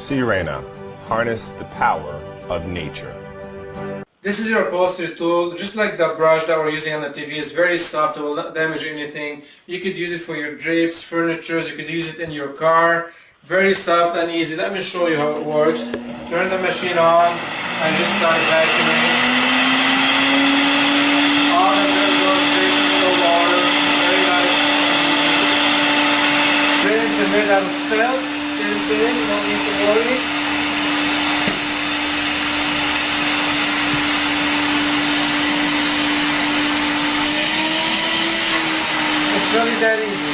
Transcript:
Sirena, harness the power of nature. This is your upholstery tool, just like the brush that we're using on the TV. It's very soft, it will not damage anything. You could use it for your drapes, furniture, you could use it in your car. Very soft and easy. Let me show you how it works. Turn the machine on and just start vacuuming. All the dirt goes straight into the water. Very nice. Drains the made out of silk. Same thing, no need to worry. It's really that easy.